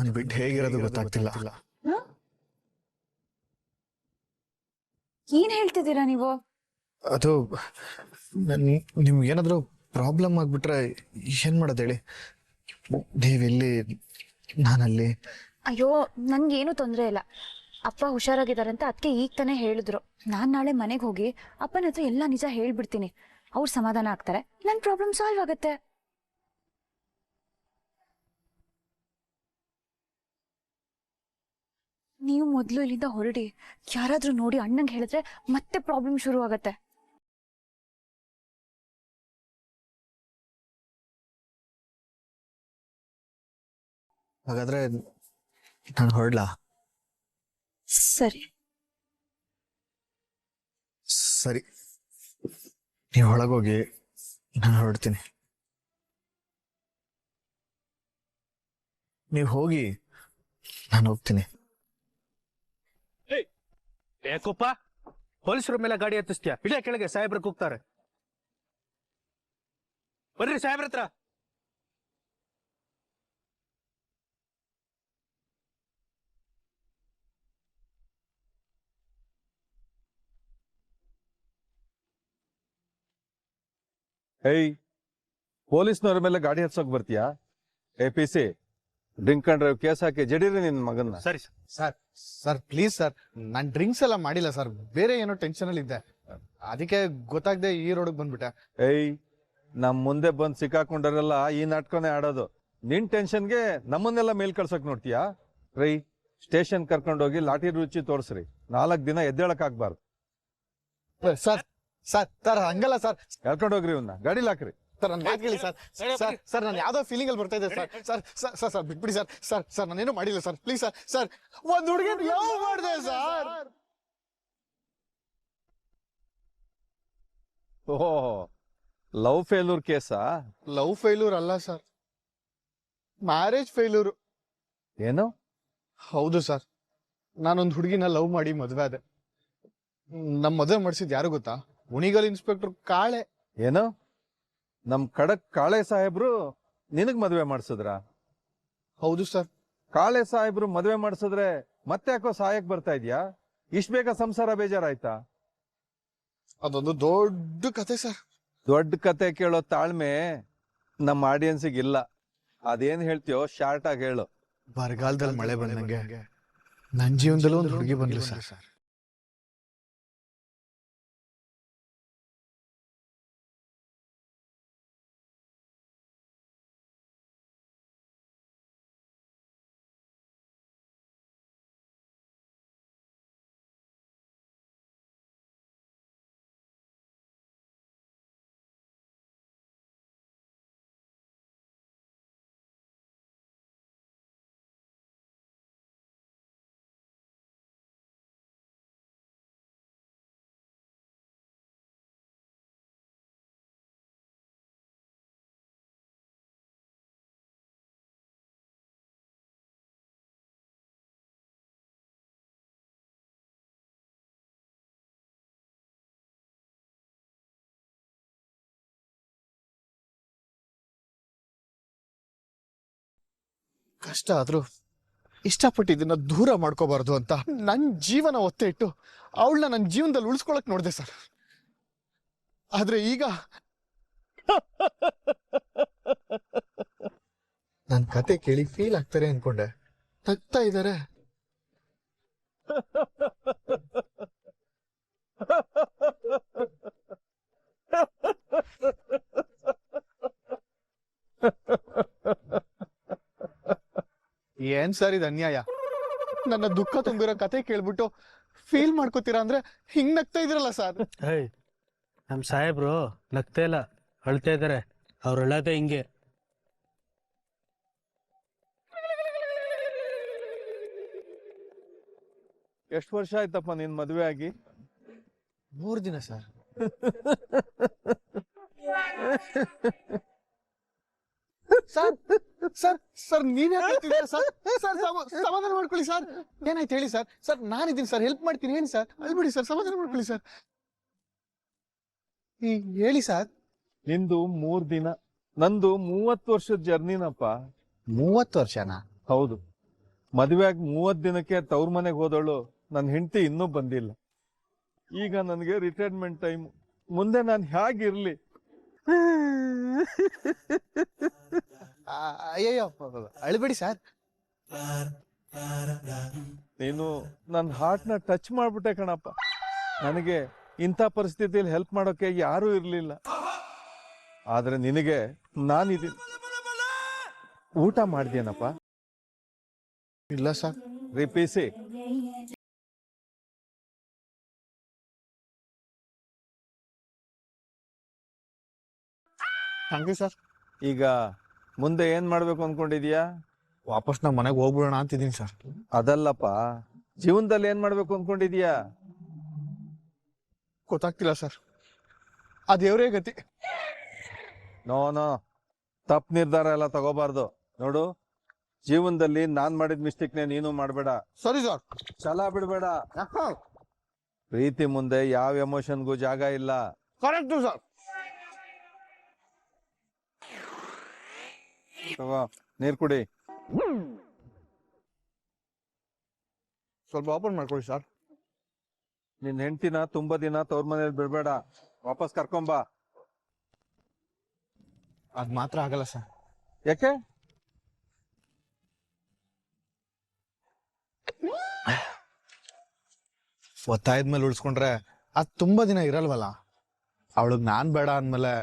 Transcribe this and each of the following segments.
ನಾನು ಬಿಟ್ಟು ಹೇಗಿರೋದು ಗೊತ್ತಾಗ್ತಿಲ್ಲ. ಏನ್ ಹೇಳ್ತಿದ್ದೀರಾ ನೀವು? ಅದು ನಿಮ್ಗೇನಾದ್ರೂ ಪ್ರಾಬ್ಲಮ್ ಆಗ್ಬಿಟ್ರೆ ಏನ್ ಮಾಡೋದು ಹೇಳಿ? ನೀವಿಲ್ಲಿ, ನಾನಲ್ಲಿ. ಅಯ್ಯೋ, ನನ್ಗೇನು ತೊಂದರೆ ಇಲ್ಲ. ಅಪ್ಪ ಹುಷಾರಾಗಿದ್ದಾರಂತ ಅದಕ್ಕೆ ಈಗ ತಾನೇ ಹೇಳಿದ್ರು. ನಾನ್ ನಾಳೆ ಮನೆಗೆ ಹೋಗಿ ಅಪ್ಪನ ಹತ್ರ ಎಲ್ಲ ನಿಜ ಹೇಳ್ಬಿಡ್ತೀನಿ. ಅವ್ರು ಸಮಾಧಾನ ಆಗ್ತಾರೆ, ನನ್ ಪ್ರಾಬ್ಲಮ್ ಸಾಲ್ವ್ ಆಗತ್ತೆ. ನೀವು ಮೊದ್ಲು ಇಲ್ಲಿಂದ ಹೊರಡಿ. ಯಾರಾದ್ರೂ ನೋಡಿ ಅಣ್ಣಂಗೆ ಹೇಳಿದ್ರೆ ಮತ್ತೆ ಪ್ರಾಬ್ಲಮ್ ಶುರು ಆಗತ್ತೆ. ಹಾಗಾದ್ರೆ ನಾನು ಹೊರಡ್ಲಾ? ಸರಿ ಸರಿ, ನೀವು ಒಳಗೋಗಿ, ನಾನು ಹೊರಡ್ತೀನಿ. ನೀವು ಹೋಗಿ, ನಾನು ಹೋಗ್ತೀನಿ. ಯಾಕಪ್ಪ ಪೊಲೀಸರ ಮೇಲೆ ಗಾಡಿ ಹತ್ತಿಸ್ತೀಯ? ಇಳಿಯ ಕೆಳಗೆ, ಸಾಹೇಬ್ರ ಕೂಗ್ತಾರೆ. ಬರ್ರಿ ಸಾಹೇಬ್ರ ಹತ್ರ. ಹೇಯ್, ಪೊಲೀಸ್ನವ್ರ ಮೇಲೆ ಗಾಡಿ ಹತ್ಸೋಕ್ ಬರ್ತೀಯಾ? APC drink and drive case ಹಾಕಿ ಜಡೀರಿ ನಿನ್ ಮಗನ್ನ. ಸರಿ ಸರ್, ಸರ್ ಪ್ಲೀಸ್ ಸರ್, ನಾನು ಡ್ರಿಂಕ್ಸ್ ಎಲ್ಲ ಮಾಡಿಲ್ಲ ಸರ್. ಬೇರೆ ಏನೋ ಟೆನ್ಷನ್ ಅಲ್ಲಿ ಇದ್ದೆ, ಅದಕ್ಕೆ ಗೊತ್ತಾಗದೆ ಈ ರೋಡ್ಗೆ ಬಂದ್ಬಿಟ್ಟೆ. ಏಯ್, ನಮ್ ಮುಂದೆ ಬಂದ್ ಸಿಕ್ಕಾಕೊಂಡರೆಲ್ಲ ಈ ನಾಟಕನೇ ಆಡೋದು. ನಿನ್ ಟೆನ್ಷನ್ಗೆ ನಮ್ಮನ್ನೆಲ್ಲ ಮೇಲ್ ಕಳ್ಸಕ್ ನೋಡ್ತೀಯಾ? ರೈ, ಸ್ಟೇಷನ್ ಕರ್ಕೊಂಡೋಗಿ ಲಾಠಿ ರುಚಿ ತೋರ್ಸ್ರಿ. 4 ದಿನ ಎದ್ದೇಳಕ್ ಆಗ್ಬಾರ್ದು. ಸರ್ ಸರ್ ಸರ್ ಹಂಗಲ್ಲ ಸರ್. ಕರ್ಕೊಂಡೋಗ್ರಿ ಇವನ್ನ, ಗಾಡಿಲಿ ಹಾಕ್ರಿ. ಸರ್ ನನ್ನ ಮಾತು ಕೇಳಿ ಸರ್. ಸರ್ ಸರ್ ನಾನು ಯಾವ್ದೋ ಫೀಲಿಂಗ್ ಅಲ್ಲಿ ಬರ್ತಾ ಇದೆ sir. Sir sir sir sir ಬಿಟ್ಬಿಡಿ ಸರ್. ಸರ್ ಸರ್ ನಾನೇನು ಮಾಡಿಲ್ಲ ಸರ್, ಪ್ಲೀಸ್ ಸರ್. ಸರ್ ಒಂದ್ ಹುಡುಗಿ ಲವ್ ಮಾಡಿದೆ ಸರ್. ಓಹೋ, ಲವ್ ಫೇಲ್ಯೂರ್ ಕೇಸಾ? ಲವ್ ಫೇಲ್ಯೂರ್ ಅಲ್ಲ ಸರ್, ಮ್ಯಾರೇಜ್ ಫೇಲ್ಯೂರ್. ಏನು? ಹೌದು ಸರ್, ನಾನೊಂದು ಹುಡುಗಿನ ಲವ್ ಮಾಡಿ ಮದ್ವೆ ಆದೆ. ನಮ್ ಮದುವೆ ಮಾಡಿಸಿದ್ ಯಾರು ಗೊತ್ತಾ? ಉಣಿಗಲ್ ಇನ್ಸ್ಪೆಕ್ಟರ್ ಕಾಳೆ. ಏನು, ನಮ್ ಖಡಕ್ ಕಾಳೆ ಸಾಹೇಬ್ರು ನಿನಗ್ ಮದ್ವೆ ಮಾಡ್ಸಿದ್ರ? ಹೌದು ಸರ್. ಕಾಳೆ ಸಾಹೇಬ್ರು ಮದ್ವೆ ಮಾಡ್ಸಿದ್ರೆ ಮತ್ತೆ ಯಾಕೋ ಸಹಾಯಕ್ ಬರ್ತಾ ಇದ್ಯಾ? ಇಷ್ಟ ಬೇಗ ಸಂಸಾರ ಬೇಜಾರಾಯ್ತಾ? ಅದೊಂದು ದೊಡ್ಡ ಕತೆ ಸರ್. ದೊಡ್ಡ ಕತೆ ಕೇಳೋ ತಾಳ್ಮೆ ನಮ್ಮ ಆಡಿಯನ್ಸಿಗೆ ಇಲ್ಲ. ಅದೇನ್ ಹೇಳ್ತೀಯೋ ಶಾರ್ಟ್ ಆಗಿ ಹೇಳು. ಬರಗಾಲದಲ್ಲಿ ಮಳೆ ಬಂದಂಗೆ ನನ್ ಜೀವನದಲ್ಲೂ ಒಂದು ಹುಡುಗಿ ಬಂದ್ಲು ಸರ್. ಕಷ್ಟ ಆದ್ರೂ ಇಷ್ಟಪಟ್ಟು ಇದನ್ನ ದೂರ ಮಾಡ್ಕೋಬಾರ್ದು ಅಂತ ನನ್ ಜೀವನ ಒತ್ತೆ ಇಟ್ಟು ಅವಳನ್ನ ನನ್ನ ಜೀವನದಲ್ಲಿ ಉಳಿಸ್ಕೊಳಕ್ ನೋಡ್ದೆ ಸರ್. ಆದ್ರೆ ಈಗ ನನ್ ಕತೆ ಕೇಳಿ ಫೀಲ್ ಆಗ್ತಾರೆ ಅನ್ಕೊಂಡೆ, ನಗ್ತಾ ಇದಾರೆ. ಏನ್ ಸರ್ ಇದು ಅನ್ಯಾಯ? ನನ್ನ ದುಃಖ ತುಂಬಿರೋ ಕತೆ ಕೇಳ್ಬಿಟ್ಟು ಫೀಲ್ ಮಾಡ್ಕೋತೀರಾ ಅಂದ್ರೆ ಹಿಂಗ್ ನಗ್ತಾ ಇದ್ರಲ್ಲ ಸರ್. ಏಯ್, ನಮ್ ಸಾಹೇಬ್ರು ನಗ್ತಾ ಇಲ್ಲ, ಅಳ್ತಾ ಇದಾರೆ. ಅವ್ರು ಅಳೋದೇ ಹಿಂಗೆ. ಎಷ್ಟು ವರ್ಷ ಆಯ್ತಪ್ಪ ನಿನ್ ಮದ್ವೆ ಆಗಿ? 3 ದಿನ ಸರ್. ಸರ್ ಸರ್ ಸರ್ ನೀವ್ ಯಾಕೆ ಸರ್? ಸರ್ ಸಮಾಧಾನ ಮಾಡ್ಕೊಳ್ಳಿ ಸರ್. ಏನಾಯ್ತು ಹೇಳಿ ಸರ್. ಸರ್ ನಾನಿದ್ದೀನಿ ಸರ್, ಹೆಲ್ಪ್ ಮಾಡ್ತೀನಿ. ಹೇಳಿ ಸರ್, ಅಲ್ಬಿಡಿ ಸರ್, ಸಮಾಧಾನ ಮಾಡ್ಕೊಳ್ಳಿ ಸರ್. ಹೇಳಿ ಸರ್. ನಿಂದು 3 ದಿನ, ನಂದು 30 ವರ್ಷದ ಜರ್ನಿನಪ್ಪ. 30 ವರ್ಷನಾ? ಹೌದು. ಮದುವೆಯಾಗಿ 30 ದಿನಕ್ಕೆ ತವ್ರ ಮನೆಗೆ ಹೋದವಳು ನನ್ನ ಹೆಂಡತಿ ಇನ್ನೂ ಬಂದಿಲ್ಲ. ಈಗ ನನಗೆ ರಿಟೈರ್ಮೆಂಟ್ ಟೈಮ್. ಮುಂದೆ ನಾನು ಹೇಗಿರ್ಲಿ? ಅಯ್ಯಯ್ಯೋ ಅಳ್ಬೇಡಿ ಸರ್. ನೀನು ನನ್ನ ಹಾರ್ಟ್ನ ಟಚ್ ಮಾಡ್ಬಿಟ್ಟೆ ಕಣಪ್ಪ. ನನಗೆ ಇಂಥ ಪರಿಸ್ಥಿತಿಯಲ್ಲಿ ಹೆಲ್ಪ್ ಮಾಡೋಕೆ ಯಾರೂ ಇರಲಿಲ್ಲ. ಆದ್ರೆ ನಿನಗೆ ನಾನಿದ್ದೀನಿ. ಊಟ ಮಾಡ್ದೇನಪ್ಪ? ಇಲ್ಲ ಸರ್. ರಿಪೀಸಿ. Thank you sir. ಈಗ ಮುಂದೆ ಏನ್ ಮಾಡ್ಬೇಕು ಅನ್ಕೊಂಡಿದೀಯಾ? ವಾಪಸ್ ನಮ್ಮ ಮನೆಗೆ ಹೋಗ್ಬಿಡೋಣ ಅಂತಿದ್ದೀನಿ ಸರ್. ಅದಲ್ಲಪ್ಪ, ಜೀವನದಲ್ಲಿ ಏನ್ ಮಾಡ್ಬೇಕು ಅನ್ಕೊಂಡಿದೀಯಾ? ಗೊತ್ತಾಗ್ತಿಲ್ಲ ಸರ್. ಆ ದೇವ್ರೇ ಗತಿ. ನೋ ತಪ್ಪು ನಿರ್ಧಾರ ಎಲ್ಲ ತಗೋಬಾರ್ದು. ನೋಡು, ಜೀವನದಲ್ಲಿ ನಾನ್ ಮಾಡಿದ ಮಿಸ್ಟೇಕ್ನೆ ನೀನು ಮಾಡಬೇಡ. ಸರಿ ಸರ್. ಛಲ ಬಿಡಬೇಡ. ಪ್ರೀತಿ ಮುಂದೆ ಯಾವ ಎಮೋಷನ್ಗೂ ಜಾಗ ಇಲ್ಲ. Correct sir. ತಗೋ, ನೀರ್ ಕುಡಿ. ಸ್ವಲ್ಪ ಓಪನ್ ಮಾಡ್ಕೊಳ್ಳಿ ಸರ್. ನಿನ್ ಹೆಂಡತಿನ ತುಂಬಾ ದಿನ ತವ್ರ ಮನೇಲಿ ಬಿಡ್ಬೇಡ. ವಾಪಸ್ ಕರ್ಕೊಂಬಾ. ಅದ್ ಮಾತ್ರ ಆಗಲ್ಲ ಸರ್. ಯಾಕೆ? ಒತ್ತಾಯದ ಮೇಲೆ ಉಳಿಸ್ಕೊಂಡ್ರೆ ಅದ್ ತುಂಬಾ ದಿನ ಇರಲ್ವಲ್ಲ. ಅವಳಿಗೆ ನಾನ್ ಬೇಡ ಅಂದ್ಮೇಲೆ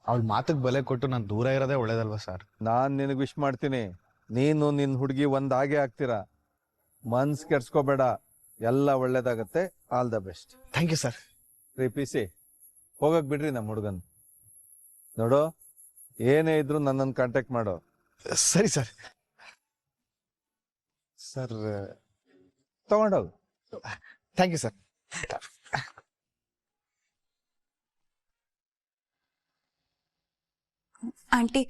ಅವಳ ಮಾತಿಗೆ ಬೆಲೆ ಕೊಟ್ಟು ನಾನು ದೂರ ಇರೋದೇ ಒಳ್ಳೇದಲ್ವಾ ಸರ್? ನಾನ್ ನಿನಗ್ ವಿಶ್ ಮಾಡ್ತೀನಿ. ನೀನು ನಿನ್ ಹುಡುಗಿ ಒಂದಾಗೆ ಆಗ್ತೀರಾ. ಮನ್ಸ್ ಕೆಡ್ಸ್ಕೋಬೇಡ. ಎಲ್ಲ ಒಳ್ಳೇದಾಗತ್ತೆ. All the best. Thank you sir. ಪ್ರೀಪಿಸಿ ಹೋಗಕ್ ಬಿಡ್ರಿ ನಮ್ಮ ಹುಡುಗನ್. ನೋಡು, ಏನೇ ಇದ್ರು ನನ್ನನ್ನು ಕಾಂಟ್ಯಾಕ್ಟ್ ಮಾಡು. ಸರಿ ಸರ್. ಸರ್ ತಗೊಂಡೋಗು. Thank you sir. ಆಂಟಿ,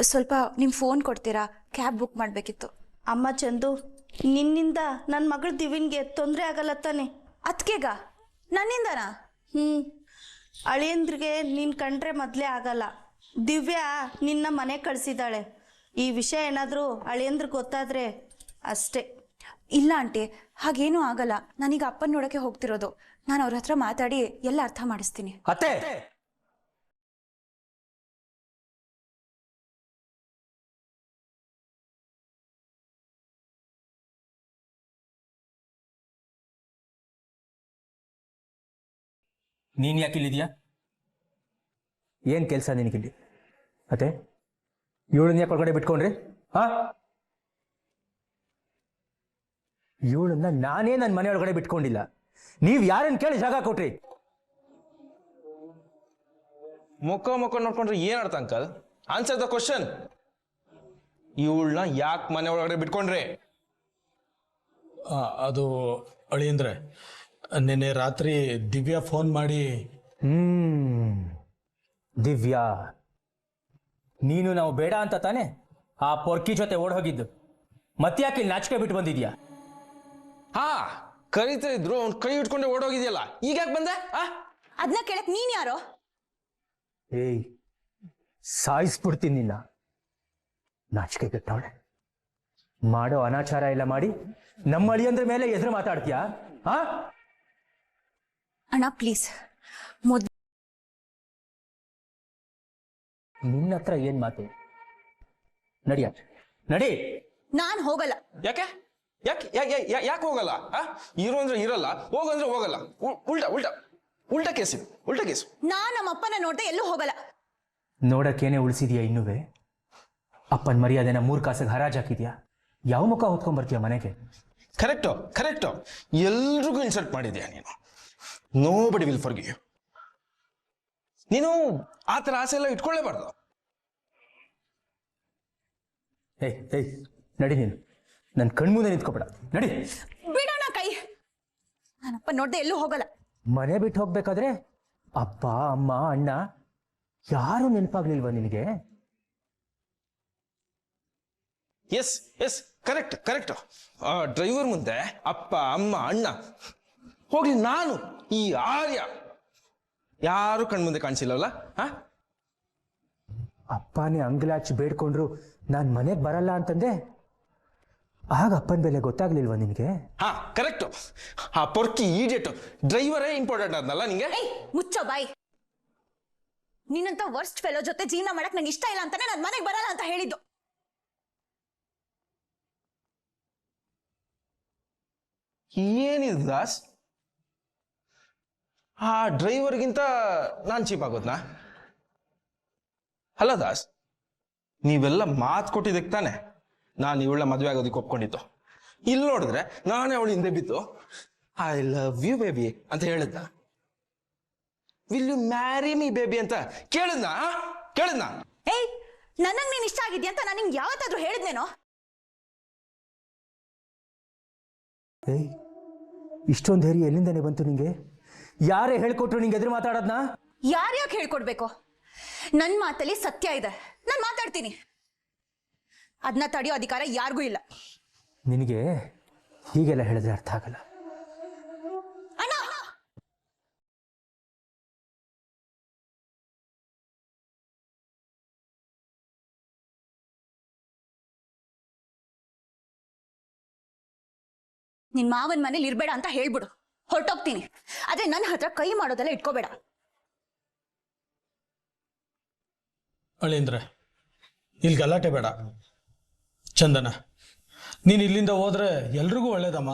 ಸ್ವಲ್ಪ ನಿಮ್ಮ ಫೋನ್ ಕೊಡ್ತೀರಾ? ಕ್ಯಾಬ್ ಬುಕ್ ಮಾಡಬೇಕಿತ್ತು. ಅಮ್ಮ ಚಂದು, ನಿನ್ನಿಂದ ನನ್ನ ಮಗಳು ದಿವಿನ್ಗೆ ತೊಂದರೆ ಆಗಲ್ಲ ತಾನೆ? ಅತ್ಕೆಗ ನನ್ನಿಂದನಾ? ಅಳಿಯಂದ್ರಿಗೆ ನೀನು ಕಂಡ್ರೆ ಮೊದಲೇ ಆಗಲ್ಲ. ದಿವ್ಯಾ ನಿನ್ನ ಮನೆ ಕಳಿಸಿದ್ದಾಳೆ. ಈ ವಿಷಯ ಏನಾದರೂ ಅಳಿಯಂದ್ರಿಗೆ ಗೊತ್ತಾದ್ರೆ ಅಷ್ಟೇ. ಇಲ್ಲ ಆಂಟಿ, ಹಾಗೇನೂ ಆಗಲ್ಲ. ನಾನೀಗ ಅಪ್ಪನ ನೋಡೋಕ್ಕೆ ಹೋಗ್ತಿರೋದು. ನಾನು ಅವ್ರ ಹತ್ರ ಮಾತಾಡಿ ಎಲ್ಲ ಅರ್ಥ ಮಾಡಿಸ್ತೀನಿ. ಅತ್ತೆ, ನೀನ್ ಯಾಕೆ ಇಲ್ಲಿದ್ಯಾ? ಏನ್ ಕೆಲಸ ನಿನಗಿಲ್ಲಿ? ಅತ್ತೆ, ಇವಳನ್ನ ಯಾಕೆ ಒಳಗಡೆ ಬಿಟ್ಕೊಂಡ್ರಿ? ಹಾ, ಇವಳನ್ನ ನಾನೇ ನನ್ನ ಮನೆ ಒಳಗಡೆ ಬಿಟ್ಕೊಂಡಿಲ್ಲ. ನೀವ್ ಯಾರನ್ನ ಕೇಳಿ ಜಾಗ ಕೊಟ್ರಿ? ಮುಖ ನೋಡ್ಕೊಂಡ್ರೆ ಏನ್ ಅರ್ಥ ಅಂಕಲ್? Answer the question. ಇವಳನ್ನ ಯಾಕೆ ಮನೆ ಒಳಗಡೆ ಬಿಟ್ಕೊಂಡ್ರಿ? ಅದು ಅಳಿಯಂದ್ರೆ ನಿನ್ನೆ ರಾತ್ರಿ ದಿವ್ಯಾ ಫೋನ್ ಮಾಡಿ ದಿವ್ಯಾ, ನೀನು ನಾವು ಬೇಡ ಅಂತ ತಾನೆ ಆ ಪೊರ್ಕಿ ಜೊತೆ ಓಡ್ ಹೋಗಿದ್ದು? ಮತ್ತ್ಯಾಕೆ ಇಲ್ಲಿ ನಾಚಿಕೆ ಬಿಟ್ಟು ಬಂದಿದ್ಯಾ? ಹಾ, ಕರೀತಾ ಇದ್ರು, ಅವ್ನ್ ಕೈ ಇಟ್ಕೊಂಡೆ ಓಡೋಗಿದ್ಯಲ್ಲ, ಈಗ ಯಾಕೆ ಬಂದೆ? ಅದನ್ನ ಕೇಳಕ್ ನೀನ್ ಯಾರೋ? ಏಯ್, ಸಾಯಿಸ್ಬಿಡ್ತೀನಿ ನಿನ್ನ. ನಾಚಿಕೆ ಕೆಟ್ಟವಳೆ. ಮಾಡೋ ಅನಾಚಾರ ಎಲ್ಲ ಮಾಡಿ ನಮ್ಮ ಅಳಿಯಂದ್ರ ಮೇಲೆ ಎದುರು ಮಾತಾಡ್ತೀಯಾ? ಹಾ ಅಣ್ಣ ಪ್ಲೀಸ್, ನಿನ್ನ ಹತ್ರ ಏನ್ ಮಾತು? ನಡಿಯ, ನಡಿ. ನಾನ್ ಹೋಗಲ್ಲ. ಯಾಕೆ ಯಾಕೆ ಯಾಕೆ ಹೋಗಲ್ಲ? ಇರು ಅಂದ್ರೆ ಇರಲ್ಲ, ಹೋಗಂದ್ರೆ ಹೋಗಲ್ಲ. ಉಲ್ಟಾ ಉಲ್ಟಾ ಉಲ್ಟಾ ಕೇಸು, ಉಲ್ಟಾ ಕೇಸು. ನಾನ್ ನಮ್ಮ ಅಪ್ಪನ ನೋಡ್ದೆ ಎಲ್ಲೂ ಹೋಗಲ್ಲ. ನೋಡಕ್ಕೇನೆ ಉಳಿಸಿದ್ಯಾ ಇನ್ನುವೆ? ಅಪ್ಪನ ಮರ್ಯಾದೆನ 3 ಕಾಸಿಗೆ ಹರಾಜ್ ಹಾಕಿದ್ಯಾ? ಯಾವ ಮುಖ ಹೊತ್ಕೊಂಡ್ ಬರ್ತೀಯ ಮನೆಗೆ? ಕರೆಕ್ಟು ಎಲ್ರಿಗೂ ಇನ್ಸಲ್ಟ್ ಮಾಡಿದ್ಯಾ ನೀನು. Nobody will forgive you. ನೀನು ಆ ಥರ ಆಸೆ ಎಲ್ಲ ಇಟ್ಕೊಳ್ಳೇಬಾರ್ದು. ಏಯ್, ನಡಿ. ನೀನು ನನ್ನ ಕಣ್ಮುಂದೆ ನಿಂತ್ಕೊಬೇಡ. ನಡಿ. ಬಿಡೋಣ ಕೈ. ನಾನಪ್ಪ ನೋಡ್ದೆ ಎಲ್ಲೂ ಹೋಗಲ್ಲ. ಮನೆ ಬಿಟ್ಟು ಹೋಗ್ಬೇಕಾದ್ರೆ ಅಪ್ಪ, ಅಮ್ಮ, ಅಣ್ಣ ಯಾರು ನೆನಪಾಗ್ಲಿಲ್ವಾ ನಿನಗೆ? Yes correct. ಡ್ರೈವರ್ ಮುಂದೆ ಅಪ್ಪ, ಅಮ್ಮ, ಅಣ್ಣ ಹೋಗ್ಲಿ, ನಾನು ಈ ಆರ್ಯ ಯಾರು ಕಣ್ಮುಂದೆ ಕಾಣಿಸಿಲ್ಲವಲ್ಲ? ಅಪ್ಪನೇ ಅಂಗ್ಲಾಚಿ ಬೇಡ್ಕೊಂಡ್ರು ನಾನು ಮನೆಗೆ ಬರಲ್ಲ ಅಂತಂದೆ. ಆಗ ಅಪ್ಪನ ಬೆಲೆ ಗೊತ್ತಾಗ್ಲಿಲ್ವಾ ನಿನಗೆ? ಹಾ ಕರೆಕ್ಟು. ಆ ಪೊರ್ಕಿ ಈಡಿಯಟ್ ಡ್ರೈವರೇ ಇಂಪಾರ್ಟೆಂಟ್ ಆದ್ನಲ್ಲ ನಿಂಗೆ? ಮುಚ್ಚೋ ಬಾಯ್. ನಿನ್ನಂತ ವರ್ಸ್ಟ್ ಫೆಲೋ ಜೊತೆ ಜೀವನ ಮಾಡಕ್ ನಂಗೆ ಇಷ್ಟ ಇಲ್ಲ ಅಂತಾನೆ ನನ್ ಮನೆಗೆ ಬರಲ್ಲ ಅಂತ ಹೇಳಿದ್ದು. ಏನಿದು ದಾಸ್? ಆ ಡ್ರೈವರ್ಗಿಂತ ನಾನ್ ಚೀಪ್ ಆಗೋದ್ನಾ? ಅಲ್ಲ ದಾಸ್, ನೀವೆಲ್ಲ ಮಾತು ಕೊಟ್ಟಿದ್ದಕ್ಕೆ ತಾನೆ ನಾನು ಇವಳ ಮದುವೆ ಆಗೋದಕ್ಕೆ ಒಪ್ಕೊಂಡಿದ್ದು. ಇಲ್ಲಿ ನೋಡಿದ್ರೆ ನಾನೇ ಅವಳು ಹಿಂದೆ ಬಿದ್ದು ಐ ಲವ್ ಯು ಬೇಬಿ ಅಂತ ಹೇಳಿದ್ನ. Will you marry me baby ಅಂತ ಕೇಳಿದ್ನಾ? ಏಯ್, ನನಗ್ ನೀನ್ ಇಷ್ಟ ಆಗಿದ್ಯಾ ಅಂತ ನಾನು ನಿಂಗೆ ಯಾವತ್ತಾದ್ರೂ ಹೇಳಿದ್ನೇನೋ? ಏಯ್, ಇಷ್ಟೊಂದು ಧೈರ್ಯ ಎಲ್ಲಿಂದನೇ ಬಂತು ನಿಂಗೆ? ಯಾರೇ ಹೇಳ್ಕೊಟ್ರು ನಿಂಗೆ ಎದುರು ಮಾತಾಡೋದ್ನ? ಯಾರ್ಯಾಕೆ ಹೇಳ್ಕೊಡ್ಬೇಕು? ನನ್ ಮಾತಲ್ಲಿ ಸತ್ಯ ಇದೆ, ನಾನು ಮಾತಾಡ್ತೀನಿ. ಅದನ್ನ ತಡೆಯೋ ಅಧಿಕಾರ ಯಾರಿಗೂ ಇಲ್ಲ. ನಿನಗೆ ಹೀಗೆಲ್ಲ ಹೇಳಿದ್ರೆ ಅರ್ಥ ಆಗಲ್ಲ. ಅಣ್ಣ, ನಿನ್ ಮಾವನ್ ಮನೇಲಿ ಇರ್ಬೇಡ ಅಂತ ಹೇಳ್ಬಿಡು, ಹೊರಟೋಗ್ತೀನಿ. ಆದ್ರೆ ನನ್ನ ಹತ್ರ ಕೈ ಮಾಡೋದೆಲ್ಲ ಇಟ್ಕೋಬೇಡ. ಅಳಿಂದ್ರೆ ಇಲ್ಲಿ ಗಲಾಟೆ ಬೇಡ. ಚಂದನ, ನೀನು ಇಲ್ಲಿಂದ ಹೋದ್ರೆ ಎಲ್ರಿಗೂ ಒಳ್ಳೇದಮ್ಮ.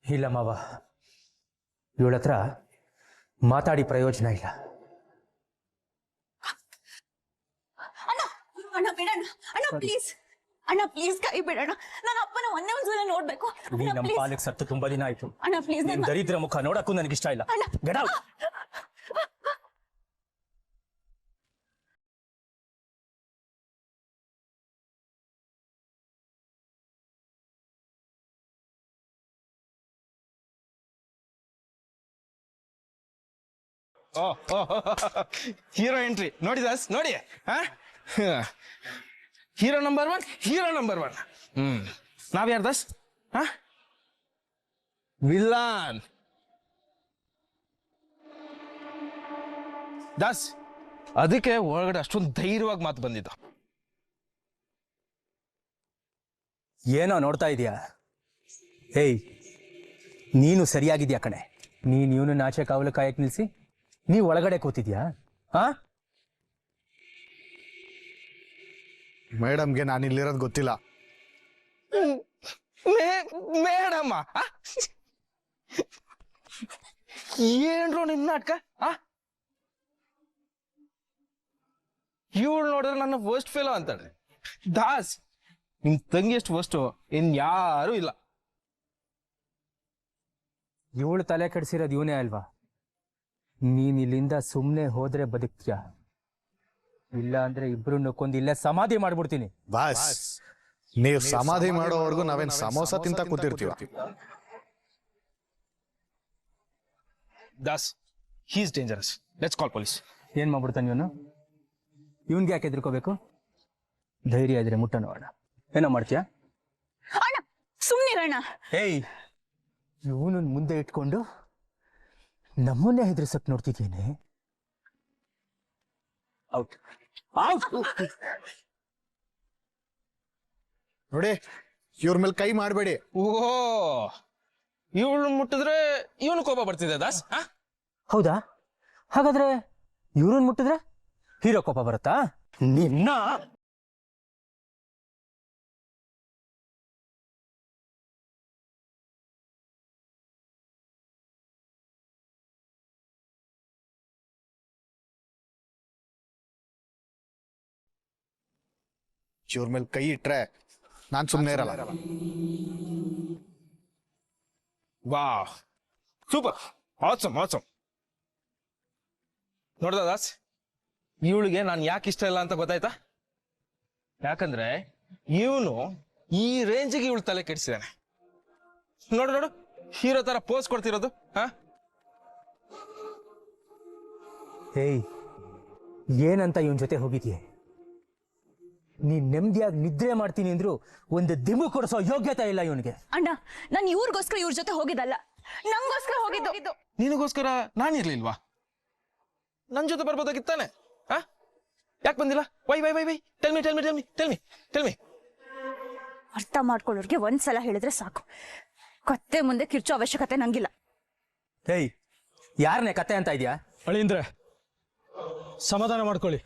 ಇಲ್ಲ ಮಾವ, ಇವಳ ಹತ್ರ ಮಾತಾಡಿ ಪ್ರಯೋಜನ ಇಲ್ಲ. ಅಣ್ಣ, ಅಣ್ಣ ಬಿಡಣ್ಣ. ಅಣ್ಣ ಪ್ಲೀಸ್, ಅಣ್ಣ ಪ್ಲೀಸ್ ಕೈ ಬಿಡೋಣ. ನನ್ನ ಅಪ್ಪನ ಒಂದೇ ಒಂದ್ಸಲ ನೋಡ್ಬೇಕು. ನೀ ನಮ್ಮ ಪಾಲಿಗೆ ಸತ್ತು ತುಂಬಾ ದಿನ ಆಯ್ತು. ಅಣ್ಣ ಪ್ಲೀಸ್, ನಿನ್ ದರಿದ್ರ ಮುಖ ನೋಡಕ್ಕೂ ನನಗಿಷ್ಟ ಇಲ್ಲ. Get out. ಹೀರೋ ಎಂಟ್ರಿ ನೋಡಿ ದಾಸ್, ನೋಡಿ. Hero number 1. ನಾವ್ಯಾರು ದಾಸ್? ವಿಲ್ಲನ್ ದಾಸ್. ಅದಕ್ಕೆ ಒಳಗಡೆ ಅಷ್ಟೊಂದು ಧೈರ್ಯವಾಗಿ ಮಾತು ಬಂದಿದ್ದು. ಏನೋ ನೋಡ್ತಾ ಇದೀಯಾ? ಏಯ್, ನೀನು ಸರಿಯಾಗಿದ್ಯಾ ಕಣೆ. ನೀನ್ ಇವನು ಆಚೆ ಕಾವಲು ಕಾಯಕ್ ನಿಲ್ಸಿ ನೀವ್ ಒಳಗಡೆ ಕೂತಿದ್ಯಾ? ಮೇಡಮ್ಗೆ ನಾನು ಇಲ್ಲಿರೋದು ಗೊತ್ತಿಲ್ಲ. ಮೇಡಮ್ಮ, ಏನ್ರೋ ನಿಮ್ ನಾಟಕ? ಇವಳು ನೋಡಿದ್ರೆ ನನ್ನ ವರ್ಸ್ಟ್ ಫೇಲೋ ಅಂತಾಳೆ. ದಾಸ್, ನಿಮ್ ತಂಗಿ ಎಷ್ಟು ವರ್ಸ್ಟು ಇನ್ ಯಾರು ಇಲ್ಲ. ಇವಳು ತಲೆ ಕೆಡಿಸಿರೋದು ಇವನೇ ಅಲ್ವಾ? ನೀನ್ ಇಲ್ಲಿಂದ ಸುಮ್ನೆ ಹೋದ್ರೆ ಬದುಕ್ತ್ಯಾ, ಇಲ್ಲ ಅಂದ್ರೆ ಇಬ್ರು ಕೊಂದು ಇಲ್ಲೇ ಸಮಾಧಿ ಮಾಡ್ಬಿಡ್ತೀನಿ. ಬಾಸ್, ನೀವು ಸಮಾಧಿ ಮಾಡೋವರೆಗೂ ನಾವೇನ್ ಸಮೋಸ ತಿಂತ ಕೂತಿರ್ತೀವ? Das, he is dangerous. Let's call police. ಏನ್ ಮಾಡ್ಬಿಡ್ತಾನೆ ಇವನು? ಇವನ್ಗೆ ಯಾಕೆ ಎದ್ರುಕೋಬೇಕು? ಧೈರ್ಯ ಇದ್ರೆ ಮುಟ್ಟ ನೋಡೋಣ. ಏನೋ ಮಾಡ್ತೀಯಾ? ಅಣ್ಣ ಸುಮ್ನಿರಣ್ಣ. ಏಯ್, ಇವನು ಮುಂದೆ ಇಟ್ಕೊಂಡು ನಮ್ಮನ್ನೇ ಹೆದರ್ಸಕ್ ನೋಡ್ತಿದ್ದೇನೆ. ಔಟ್. ನೋಡಿ, ಇವ್ರ ಮೇಲೆ ಕೈ ಮಾಡಬೇಡಿ. ಓಹೋ, ಇವಳು ಮುಟ್ಟಿದ್ರೆ ಇವನು ಕೋಪ ಬರ್ತಿದೆ ದಾಸ್. ಹೌದಾ? ಹಾಗಾದ್ರೆ ಇವ್ರನ್ನ ಮುಟ್ಟಿದ್ರೆ ಹೀರೋ ಕೋಪ ಬರುತ್ತಾ? ನಿನ್ನ ಇವ್ರ ಮೇಲೆ ಕೈ ಇಟ್ರೆ ನಾನ್ ಸುಮ್ಮನೆ ಇರಲ್ಲ. ವಾ, ಸೂಪರ್, ಆಸಮ್. ನೋಡ್ದ ದಾಸ್, ಇವಳಿಗೆ ನಾನು ಯಾಕೆ ಇಷ್ಟ ಇಲ್ಲ ಅಂತ ಗೊತ್ತಾಯ್ತಾ? ಯಾಕಂದ್ರೆ ಇವನು ಈ ರೇಂಜಿಗೆ ಇವಳು ತಲೆ ಕೆಡಿಸಿದಾನೆ. ನೋಡು, ಹೀರೋ ತರ ಪೋಸ್ ಕೊಡ್ತಿರೋದು. ಏಯ್, ಏನಂತ ಇವನ್ ಜೊತೆ ಹೋಗಿದ್ಯೆ? ನೀನ್ ನೆಮ್ಮದಿಯಾಗಿ ನಿದ್ರೆ ಮಾಡ್ತೀನಿ ಅಂದ್ರು ಒಂದು ದಿಮು ಕೊಡಿಸೋ ಯೋಗ್ಯತೆ ಇಲ್ಲ ಇವನಿಗೆ. ಅಣ್ಣ, ನಾನು ಇವ್ರಿಗೋಸ್ಕರ ಇವ್ರ ಜೊತೆ ಹೋಗಿದ್ದಲ್ಲ, ನಂಗೋಸ್ಕರ ಹೋಗಿದ್ದು. ನಿನಗೋಸ್ಕರ ನಾನಿರ್ಲಿಲ್ವಾ? ನನ್ ಜೊತೆ ಬರ್ಬೋದಾಗಿತ್ತಾನೆ. ಯಾಕೆ ಬಂದಿಲ್ಲ? Why tell me. ಅರ್ಥ ಮಾಡ್ಕೊಳ್ಳೋರ್ಗೆ ಒಂದ್ಸಲ ಹೇಳಿದ್ರೆ ಸಾಕು. ಕತ್ತೆ ಮುಂದೆ ಕಿರ್ಚೋ ಅವಶ್ಯಕತೆ ನಂಗಿಲ್ಲ. ಹೇಯ್, ಯಾರನ್ನೇ ಕತೆ ಅಂತ ಇದೆಯಾ? ಅಳಿಂದ್ರೆ ಸಮಾಧಾನ ಮಾಡ್ಕೊಳ್ಳಿ.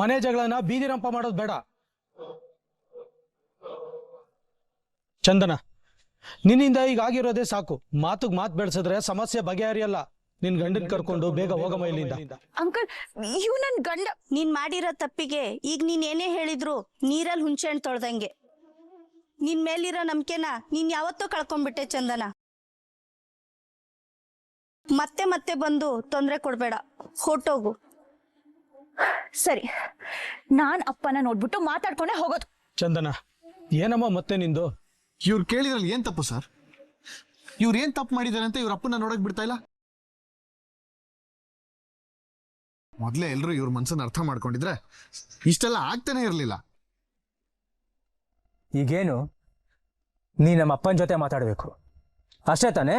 ಮನೆ ಜಗಳನ ಬೀದಿರಂಪ ಮಾಡೋದು ಬೇಡ. ಚಂದನ, ನಿನ್ನಿಂದ ಈಗ ಆಗಿರೋದೇ ಸಾಕು. ಮಾತುಗ್ ಮಾತು ಬೆಳೆಸಿದ್ರೆ ಸಮಸ್ಯೆ ಬಗೆಹರಿಯಲ್ಲ. ನಿನ್ ಗಂಡನ್ ಕರ್ಕೊಂಡು ಬೇಗ ಹೋಗಮ್ಮ ಇಲ್ಲಿಂದ. ಅಂಕಲ್, ಇವ್ ನನ್ ಗಂಡ. ನೀನ್ ಮಾಡಿರೋ ತಪ್ಪಿಗೆ ಈಗ ನೀನ್ ಏನೇ ಹೇಳಿದ್ರು ನೀರಲ್ಲಿ ಹುಂಚೆ ಹಣ್ಣು ತೊಳ್ದಂಗೆ. ನಿನ್ ಮೇಲಿರೋ ನಂಬಿಕೆನ ನೀನ್ ಯಾವತ್ತೋ ಕಳ್ಕೊಂಡ್ಬಿಟ್ಟೆ ಚಂದನ. ಮತ್ತೆ ಮತ್ತೆ ಬಂದು ತೊಂದರೆ ಕೊಡ್ಬೇಡ, ಹೊರ್ಟೋಗು. ಸರಿ, ನಾನ್ ಅಪ್ಪನ ನೋಡ್ಬಿಟ್ಟು ಮಾತಾಡ್ಕೊಂಡೆ ಹೋಗೋದು. ಚಂದನ, ಏನಮ್ಮ ಮತ್ತೆ ನಿಂದು? ಇವ್ರು ಕೇಳಿದ್ರಲ್ಲಿ ಏನ್ ತಪ್ಪು ಸರ್? ಇವ್ರು ಏನ್ ತಪ್ಪು ಮಾಡಿದಾರೆ ಅಂತ ಇವ್ರ ಅಪ್ಪನ ನೋಡಕ್ ಬಿಡ್ತಾ ಇಲ್ಲ? ಮೊದ್ಲೇ ಎಲ್ರು ಇವ್ರ ಮನ್ಸನ್ನ ಅರ್ಥ ಮಾಡ್ಕೊಂಡಿದ್ರೆ ಇಷ್ಟೆಲ್ಲ ಆಗ್ತಾನೆ ಇರ್ಲಿಲ್ಲ. ಈಗೇನು, ನೀ ನಮ್ಮ ಅಪ್ಪನ ಜೊತೆ ಮಾತಾಡಬೇಕು ಅಷ್ಟೇ ತಾನೇ?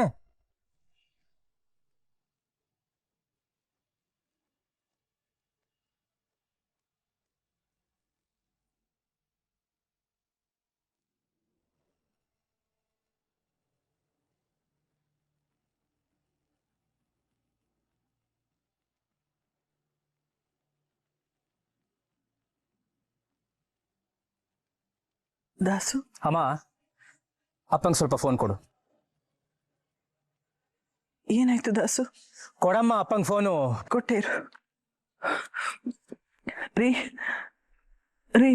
ದಾಸು, ಅಮ್ಮ, ಅಪ್ಪಂಗೆ ಸ್ವಲ್ಪ ಫೋನ್ ಕೊಡು. ಏನಾಯ್ತು ದಾಸು? ಕೊಡಮ್ಮ ಅಪ್ಪಂಗೆ ಫೋನು. ಕೊಟ್ಟೇರು. ರೀ ರೀ,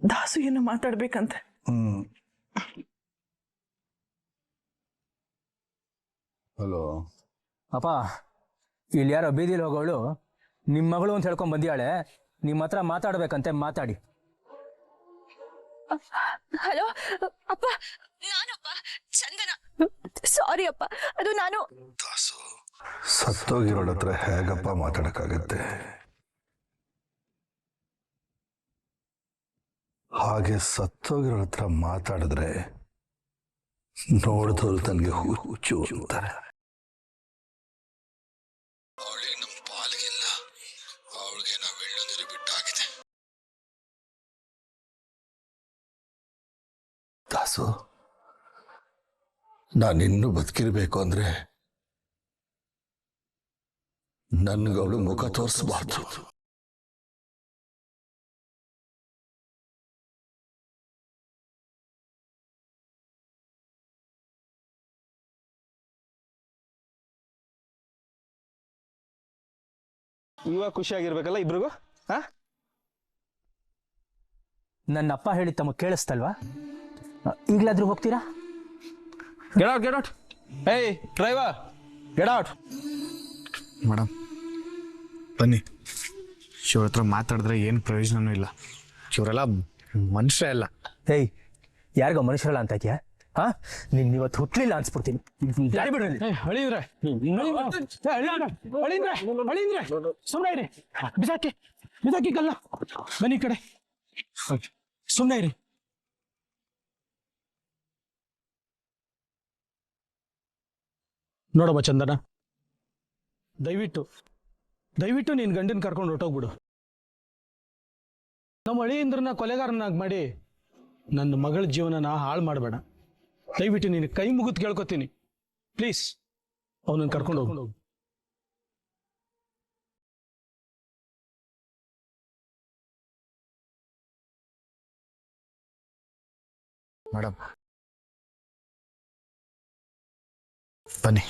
ದಾಸು ಏನೋ ಮಾತಾಡ್ಬೇಕಂತೆ. ಹಲೋ ಅಪ್ಪ, ಇಲ್ಲಿ ಯಾರೋ ಬೀದಿಲಿ ಹೋಗೋಳು ನಿಮ್ಮ ಮಗಳು ಅಂತ ಹೇಳ್ಕೊಂಡ್ ಬಂದಿಯಾಳೆ. ನಿಮ್ಮ ಹತ್ರ ಮಾತಾಡ್ಬೇಕಂತೆ, ಮಾತಾಡಿ. ಹಲೋ ಅಪ್ಪ, ನಾನಪ್ಪ ಚಂದನ. ಸಾರಿ ಅಪ್ಪ, ಅದು ನಾನು. ದಾಸು, ಸತ್ತೋಗಿರೋಳ ಹತ್ರ ಹೇಗಪ್ಪ ಮಾತಾಡಕ್ಕಾಗತ್ತೆ? ಹಾಗೆ ಸತ್ತೋಗಿರೋಳ ಹತ್ರ ಮಾತಾಡಿದ್ರೆ ನೋಡಿದವ್ರು ತನಗೆ ಹುಚ್ಚು ಅಂತಾರೆ. ಅವಳಿಗೆ ನಮ್ಮ ಪಾಲ್ಗಿಲ್ಲ, ಅವಳಿಗೆ ನಾವು ಎಳ್ಳು ಬಿಟ್ಟಾಗಿದೆ. ದಾಸು, ನಾನಿನ್ನೂ ಬದುಕಿರ್ಬೇಕು ಅಂದ್ರೆ ನನ್ಗವಳು ಮುಖ ತೋರಿಸಬಾರ್ದು. ಇವಾಗ ಖುಷಿಯಾಗಿರ್ಬೇಕಲ್ಲ ಇಬ್ರಿಗೂ? ನನ್ನ ಅಪ್ಪ ಹೇಳಿದ ತಮಗೆ ಕೇಳಿಸ್ತಲ್ವಾ? ಈಗಲಾದ್ರೂ ಹೋಗ್ತೀರಾ? Get out. ಏಯ್ ಡ್ರೈವರ್, ಗೆಟ್ ಔಟ್. ಮೇಡಮ್ ಬನ್ನಿ. ಇವ್ರ ಹತ್ರ ಮಾತಾಡಿದ್ರೆ ಏನು ಪ್ರಯೋಜನನೂ ಇಲ್ಲ. ಇವರೆಲ್ಲ ಮನುಷ್ಯ ಅಲ್ಲ. ಹೇಯ್, ಯಾರಿಗೋ ಮನುಷ್ಯರಲ್ಲ ಅಂತ ಇದೆಯಾ? ಹಾ, ನೀನ್ ಇವತ್ತು ಹುಟ್ಲಿಲ್ಲ ಅನ್ಸ್ಬಿಡ್ತೀನಿ. ಸುಮ್ಮನೆ ಇರಿ, ಬಿಸಾಕಿ ಕಲ್ಲ. ಬನ್ನಿ ಈ ಕಡೆ, ಸುಮ್ಮನೆ ಇರಿ. ನೋಡಮ್ಮ ಚಂದನ, ದಯವಿಟ್ಟು ನೀನ್ ಗಂಡನ್ ಕರ್ಕೊಂಡು ಹೊರಟೋಗ್ಬಿಡು. ನಮ್ಮ ಅಳಿಯಂದ್ರನ್ನ ಕೊಲೆಗಾರನಾಗಿ ಮಾಡಿ ನನ್ನ ಮಗಳ ಜೀವನನ ಹಾಳು ಮಾಡಬೇಡ. ದಯವಿಟ್ಟು ನೀನು ಕೈ ಮುಗಿದು ಕೇಳ್ಕೊತೀನಿ, ಪ್ಲೀಸ್ ಅವನನ್ನು ಕರ್ಕೊಂಡು ಹೋಗು. ಮೇಡಮ್ ಬನ್ನಿ.